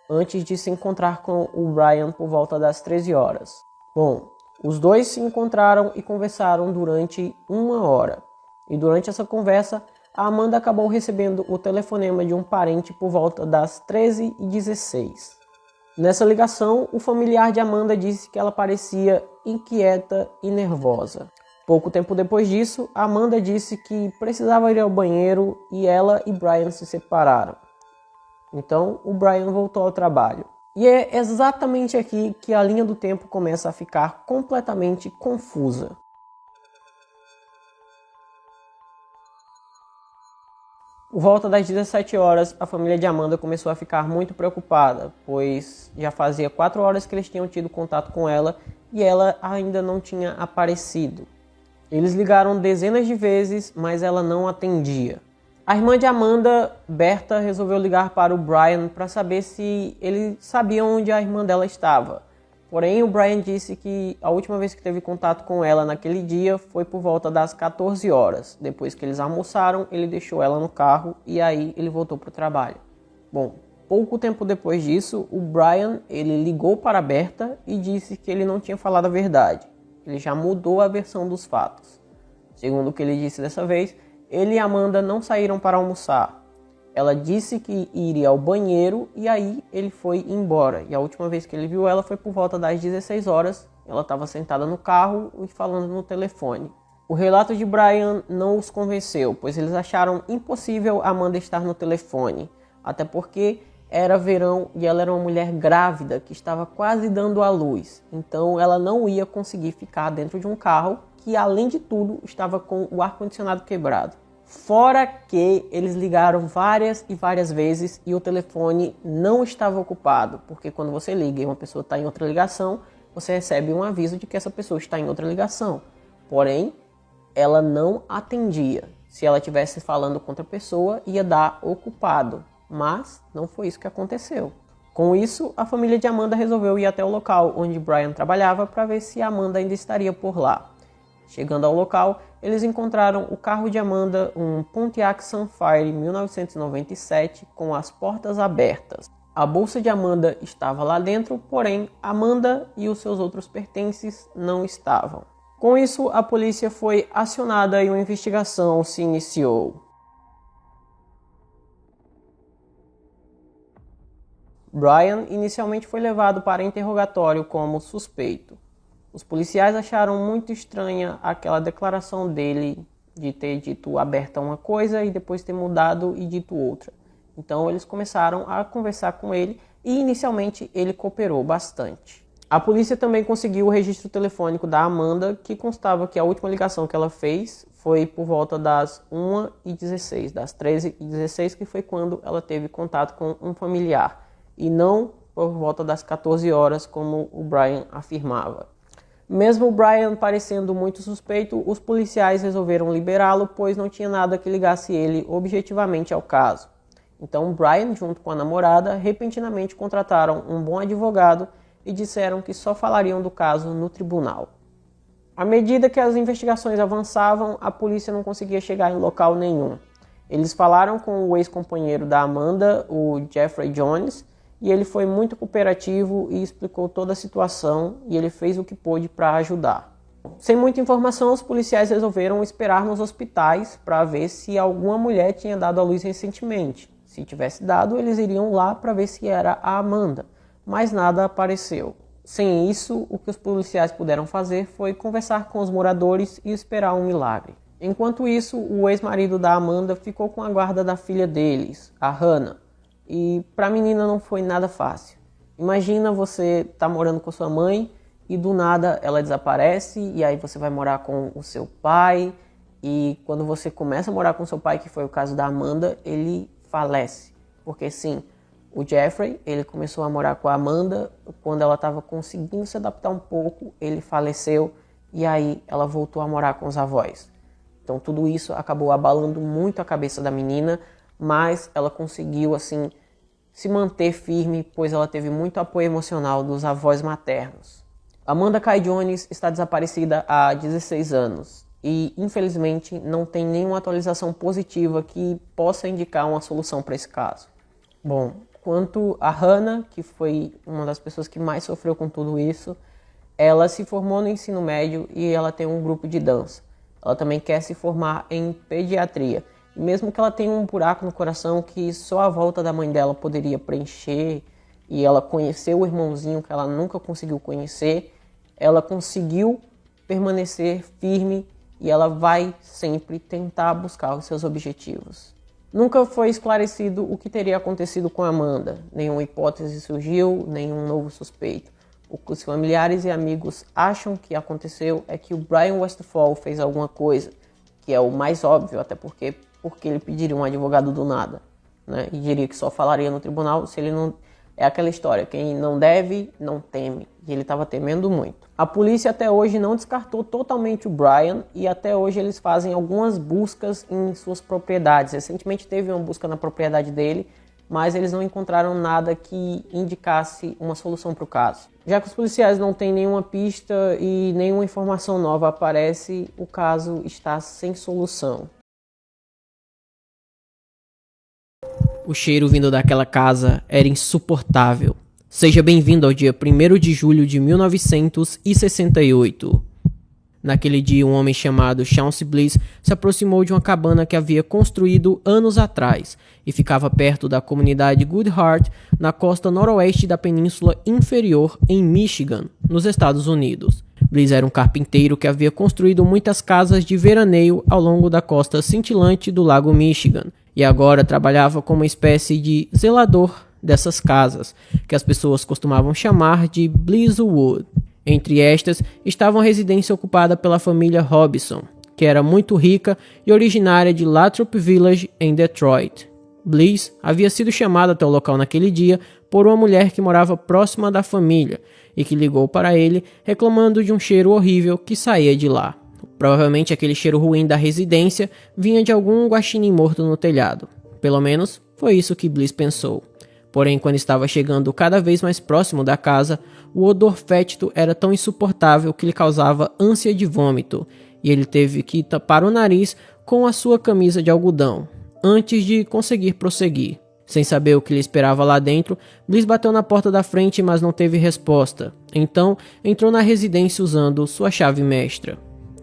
antes de se encontrar com o Brian por volta das 13 horas. Bom, os dois se encontraram e conversaram durante 1 hora. E durante essa conversa, a Amanda acabou recebendo o telefonema de um parente por volta das 13h16. Nessa ligação, o familiar de Amanda disse que ela parecia inquieta e nervosa. Pouco tempo depois disso, Amanda disse que precisava ir ao banheiro e ela e Brian se separaram. Então, o Brian voltou ao trabalho. E é exatamente aqui que a linha do tempo começa a ficar completamente confusa. Por volta das 17 horas, a família de Amanda começou a ficar muito preocupada, pois já fazia 4 horas que eles tinham tido contato com ela e ela ainda não tinha aparecido. Eles ligaram dezenas de vezes, mas ela não atendia. A irmã de Amanda, Berta, resolveu ligar para o Brian para saber se ele sabia onde a irmã dela estava. Porém, o Brian disse que a última vez que teve contato com ela naquele dia foi por volta das 14 horas. Depois que eles almoçaram, ele deixou ela no carro e aí ele voltou para o trabalho. Bom, pouco tempo depois disso, o Brian ele ligou para a Berta e disse que ele não tinha falado a verdade. Ele já mudou a versão dos fatos. Segundo o que ele disse dessa vez, ele e Amanda não saíram para almoçar. Ela disse que iria ao banheiro e aí ele foi embora. E a última vez que ele viu ela foi por volta das 16 horas. Ela estava sentada no carro e falando no telefone. O relato de Brian não os convenceu, pois eles acharam impossível Amanda estar no telefone. Até porque era verão e ela era uma mulher grávida que estava quase dando à luz. Então ela não ia conseguir ficar dentro de um carro que, além de tudo, estava com o ar-condicionado quebrado. Fora que eles ligaram várias e várias vezes e o telefone não estava ocupado, porque quando você liga e uma pessoa está em outra ligação, você recebe um aviso de que essa pessoa está em outra ligação. Porém, ela não atendia. Se ela estivesse falando com outra pessoa, ia dar ocupado, mas não foi isso que aconteceu. Com isso, a família de Amanda resolveu ir até o local onde Brian trabalhava para ver se Amanda ainda estaria por lá. Chegando ao local, eles encontraram o carro de Amanda, um Pontiac Sunfire 1997, com as portas abertas. A bolsa de Amanda estava lá dentro, porém Amanda e os seus outros pertences não estavam. Com isso, a polícia foi acionada e uma investigação se iniciou. Brian inicialmente foi levado para interrogatório como suspeito. Os policiais acharam muito estranha aquela declaração dele de ter dito aberta uma coisa e depois ter mudado e dito outra. Então eles começaram a conversar com ele e inicialmente ele cooperou bastante. A polícia também conseguiu o registro telefônico da Amanda, que constava que a última ligação que ela fez foi por volta das 1h16, das 13h16, que foi quando ela teve contato com um familiar. e não por volta das 14 horas, como o Brian afirmava. Mesmo o Brian parecendo muito suspeito, os policiais resolveram liberá-lo, pois não tinha nada que ligasse ele objetivamente ao caso. Então Brian, junto com a namorada, repentinamente contrataram um bom advogado e disseram que só falariam do caso no tribunal. À medida que as investigações avançavam, a polícia não conseguia chegar em local nenhum. Eles falaram com o ex-companheiro da Amanda, o Jeffrey Jones, e ele foi muito cooperativo e explicou toda a situação, e ele fez o que pôde para ajudar. Sem muita informação, os policiais resolveram esperar nos hospitais para ver se alguma mulher tinha dado à luz recentemente. Se tivesse dado, eles iriam lá para ver se era a Amanda, mas nada apareceu. Sem isso, o que os policiais puderam fazer foi conversar com os moradores e esperar um milagre. Enquanto isso, o ex-marido da Amanda ficou com a guarda da filha deles, a Hannah. E para a menina não foi nada fácil. Imagina você tá morando com sua mãe e do nada ela desaparece e aí você vai morar com o seu pai. E quando você começa a morar com seu pai, que foi o caso da Amanda, ele falece. Porque sim, o Jeffrey, ele começou a morar com a Amanda, quando ela estava conseguindo se adaptar um pouco, ele faleceu e aí ela voltou a morar com os avós. Então tudo isso acabou abalando muito a cabeça da menina, mas ela conseguiu assim se manter firme, pois ela teve muito apoio emocional dos avós maternos. Amanda Kay Jones está desaparecida há 16 anos e infelizmente não tem nenhuma atualização positiva que possa indicar uma solução para esse caso. Bom, quanto a Hannah, que foi uma das pessoas que mais sofreu com tudo isso, ela se formou no ensino médio e ela tem um grupo de dança. Ela também quer se formar em pediatria. E mesmo que ela tenha um buraco no coração que só a volta da mãe dela poderia preencher, e ela conheceu o irmãozinho que ela nunca conseguiu conhecer, ela conseguiu permanecer firme e ela vai sempre tentar buscar os seus objetivos. Nunca foi esclarecido o que teria acontecido com Amanda. Nenhuma hipótese surgiu, nenhum novo suspeito. O que os familiares e amigos acham que aconteceu é que o Brian Westfall fez alguma coisa, que é o mais óbvio, até porque ele pediria um advogado do nada, né? E diria que só falaria no tribunal se ele não... É aquela história, quem não deve, não teme. E ele estava temendo muito. A polícia até hoje não descartou totalmente o Brian e até hoje eles fazem algumas buscas em suas propriedades. Recentemente teve uma busca na propriedade dele, mas eles não encontraram nada que indicasse uma solução para o caso. Já que os policiais não têm nenhuma pista e nenhuma informação nova aparece, o caso está sem solução. O cheiro vindo daquela casa era insuportável. Seja bem-vindo ao dia 1º de julho de 1968. Naquele dia, um homem chamado Chauncey Bliss se aproximou de uma cabana que havia construído anos atrás e ficava perto da comunidade Good Heart, na costa noroeste da Península Inferior, em Michigan, nos Estados Unidos. Bliss era um carpinteiro que havia construído muitas casas de veraneio ao longo da costa cintilante do lago Michigan e agora trabalhava como uma espécie de zelador dessas casas, que as pessoas costumavam chamar de Blisswood. Entre estas estava uma residência ocupada pela família Robinson, que era muito rica e originária de Lathrop Village, em Detroit. Bliss havia sido chamado até o local naquele dia por uma mulher que morava próxima da família e que ligou para ele reclamando de um cheiro horrível que saía de lá. Provavelmente aquele cheiro ruim da residência vinha de algum guaxinim morto no telhado. Pelo menos foi isso que Bliss pensou. Porém, quando estava chegando cada vez mais próximo da casa, o odor fétido era tão insuportável que lhe causava ânsia de vômito, e ele teve que tapar o nariz com a sua camisa de algodão, antes de conseguir prosseguir. Sem saber o que lhe esperava lá dentro, Bliss bateu na porta da frente, mas não teve resposta. Então, entrou na residência usando sua chave mestra.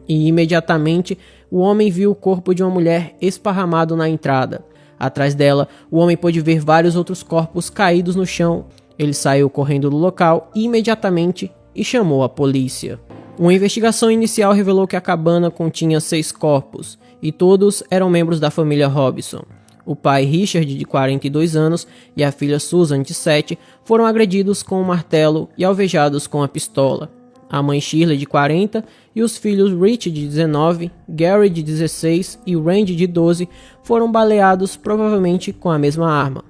E imediatamente, o homem viu o corpo de uma mulher esparramado na entrada. Atrás dela, o homem pôde ver vários outros corpos caídos no chão. Ele saiu correndo do local imediatamente e chamou a polícia. Uma investigação inicial revelou que a cabana continha 6 corpos, e todos eram membros da família Robinson. O pai Richard, de 42 anos, e a filha Susan, de 7, foram agredidos com um martelo e alvejados com a pistola. A mãe Shirley, de 40, e os filhos Rich, de 19, Gary, de 16 e Randy, de 12, foram baleados provavelmente com a mesma arma.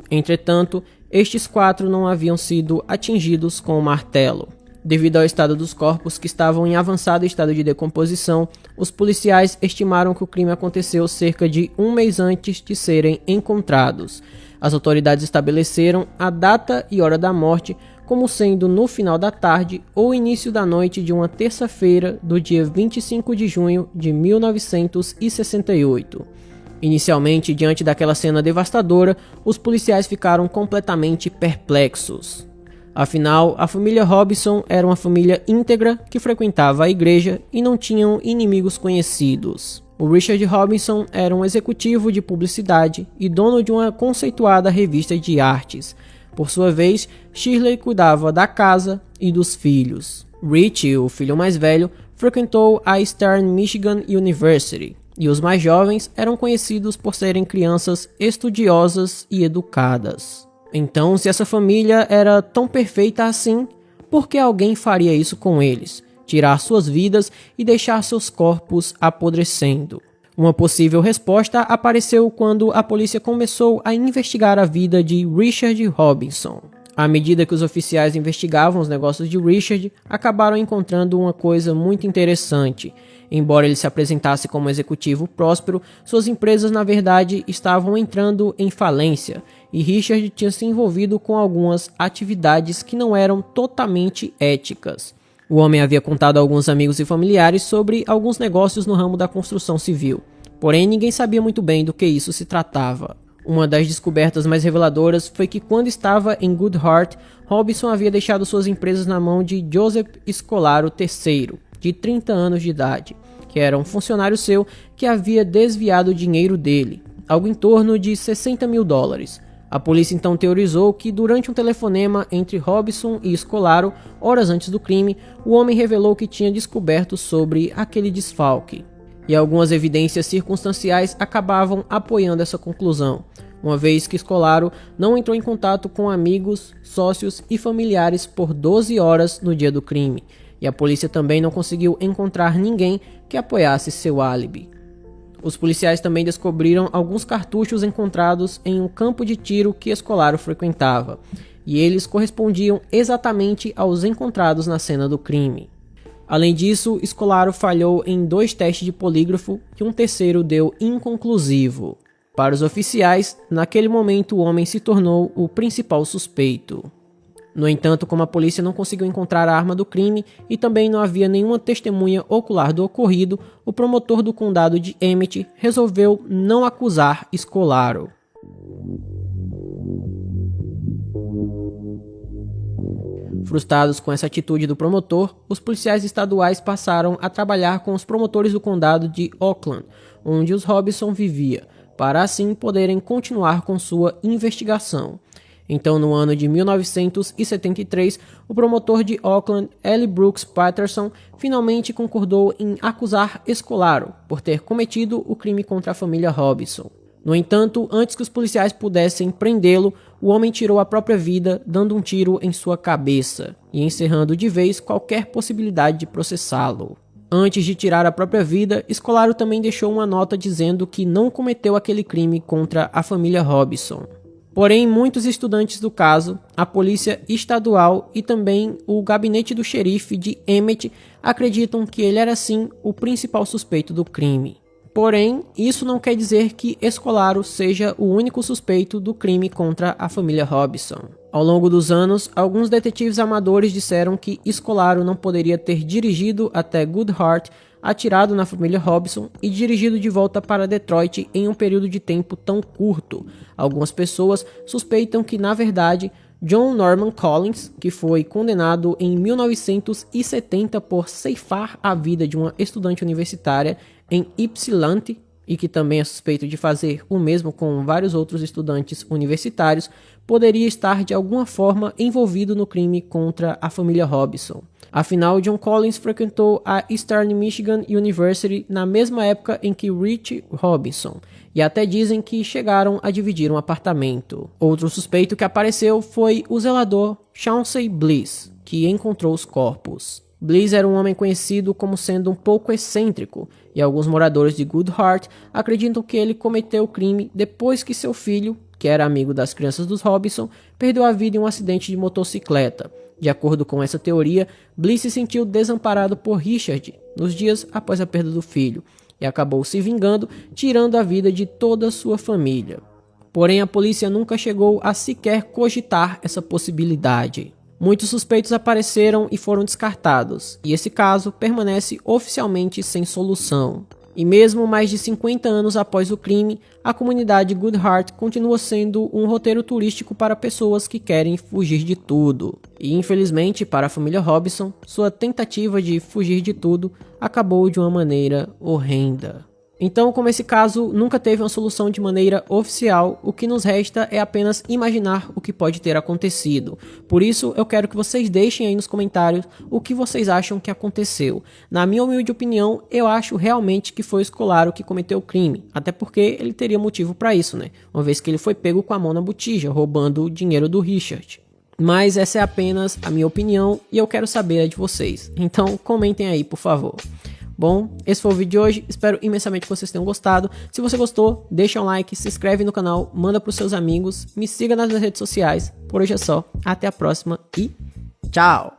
Entretanto, estes 4 não haviam sido atingidos com o martelo. Devido ao estado dos corpos, que estavam em avançado estado de decomposição, os policiais estimaram que o crime aconteceu cerca de um mês antes de serem encontrados. As autoridades estabeleceram a data e hora da morte como sendo no final da tarde ou início da noite de uma terça-feira do dia 25 de junho de 1968. Inicialmente, diante daquela cena devastadora, os policiais ficaram completamente perplexos. Afinal, a família Robinson era uma família íntegra que frequentava a igreja e não tinham inimigos conhecidos. O Richard Robinson era um executivo de publicidade e dono de uma conceituada revista de artes. Por sua vez, Shirley cuidava da casa e dos filhos. Rich, o filho mais velho, frequentou a Eastern Michigan University, e os mais jovens eram conhecidos por serem crianças estudiosas e educadas. Então, se essa família era tão perfeita assim, por que alguém faria isso com eles? Tirar suas vidas e deixar seus corpos apodrecendo? Uma possível resposta apareceu quando a polícia começou a investigar a vida de Richard Robinson. À medida que os oficiais investigavam os negócios de Richard, acabaram encontrando uma coisa muito interessante. Embora ele se apresentasse como executivo próspero, suas empresas na verdade estavam entrando em falência, e Richard tinha se envolvido com algumas atividades que não eram totalmente éticas. O homem havia contado a alguns amigos e familiares sobre alguns negócios no ramo da construção civil, porém ninguém sabia muito bem do que isso se tratava. Uma das descobertas mais reveladoras foi que quando estava em Goodhart, Robinson havia deixado suas empresas na mão de Joseph Scolaro III, de 30 anos de idade, que era um funcionário seu que havia desviado o dinheiro dele, algo em torno de $60 mil. A polícia então teorizou que durante um telefonema entre Robinson e Scolaro, horas antes do crime, o homem revelou que tinha descoberto sobre aquele desfalque. E algumas evidências circunstanciais acabavam apoiando essa conclusão, uma vez que Scolaro não entrou em contato com amigos, sócios e familiares por 12 horas no dia do crime, e a polícia também não conseguiu encontrar ninguém que apoiasse seu álibi. Os policiais também descobriram alguns cartuchos encontrados em um campo de tiro que Scolaro frequentava, e eles correspondiam exatamente aos encontrados na cena do crime. Além disso, Scolaro falhou em 2 testes de polígrafo e um terceiro deu inconclusivo. Para os oficiais, naquele momento o homem se tornou o principal suspeito. No entanto, como a polícia não conseguiu encontrar a arma do crime e também não havia nenhuma testemunha ocular do ocorrido, o promotor do condado de Emmett resolveu não acusar Scolaro. Frustrados com essa atitude do promotor, os policiais estaduais passaram a trabalhar com os promotores do condado de Oakland, onde os Robinson vivia, para assim poderem continuar com sua investigação. Então, no ano de 1973, o promotor de Oakland, L. Brooks Patterson, finalmente concordou em acusar Scolaro por ter cometido o crime contra a família Robinson. No entanto, antes que os policiais pudessem prendê-lo, o homem tirou a própria vida, dando um tiro em sua cabeça e encerrando de vez qualquer possibilidade de processá-lo. Antes de tirar a própria vida, Scolaro também deixou uma nota dizendo que não cometeu aquele crime contra a família Robinson. Porém, muitos estudantes do caso, a polícia estadual e também o gabinete do xerife de Emmett acreditam que ele era sim o principal suspeito do crime. Porém, isso não quer dizer que Scolaro seja o único suspeito do crime contra a família Robinson. Ao longo dos anos, alguns detetives amadores disseram que Scolaro não poderia ter dirigido até Goodhart, atirado na família Robinson e dirigido de volta para Detroit em um período de tempo tão curto. Algumas pessoas suspeitam que, na verdade, John Norman Collins, que foi condenado em 1970 por ceifar a vida de uma estudante universitária em Ypsilanti, e que também é suspeito de fazer o mesmo com vários outros estudantes universitários, poderia estar de alguma forma envolvido no crime contra a família Robinson. Afinal, John Collins frequentou a Eastern Michigan University na mesma época em que Rich Robinson, e até dizem que chegaram a dividir um apartamento. Outro suspeito que apareceu foi o zelador Chauncey Bliss, que encontrou os corpos. Bliss era um homem conhecido como sendo um pouco excêntrico, e alguns moradores de Goodhart acreditam que ele cometeu o crime depois que seu filho, que era amigo das crianças dos Robinson, perdeu a vida em um acidente de motocicleta. De acordo com essa teoria, Bliss se sentiu desamparado por Richard nos dias após a perda do filho, e acabou se vingando, tirando a vida de toda a sua família. Porém, a polícia nunca chegou a sequer cogitar essa possibilidade. Muitos suspeitos apareceram e foram descartados, e esse caso permanece oficialmente sem solução. E mesmo mais de 50 anos após o crime, a comunidade Goodhart continua sendo um roteiro turístico para pessoas que querem fugir de tudo. E infelizmente, para a família Robinson, sua tentativa de fugir de tudo acabou de uma maneira horrenda. Então, como esse caso nunca teve uma solução de maneira oficial, o que nos resta é apenas imaginar o que pode ter acontecido. Por isso, eu quero que vocês deixem aí nos comentários o que vocês acham que aconteceu. Na minha humilde opinião, eu acho realmente que foi o Scolaro que cometeu o crime, até porque ele teria motivo para isso, né? Uma vez que ele foi pego com a mão na botija, roubando o dinheiro do Richard. Mas essa é apenas a minha opinião e eu quero saber a de vocês. Então, comentem aí, por favor. Bom, esse foi o vídeo de hoje, espero imensamente que vocês tenham gostado. Se você gostou, deixa um like, se inscreve no canal, manda para os seus amigos, me siga nas redes sociais. Por hoje é só, até a próxima e tchau!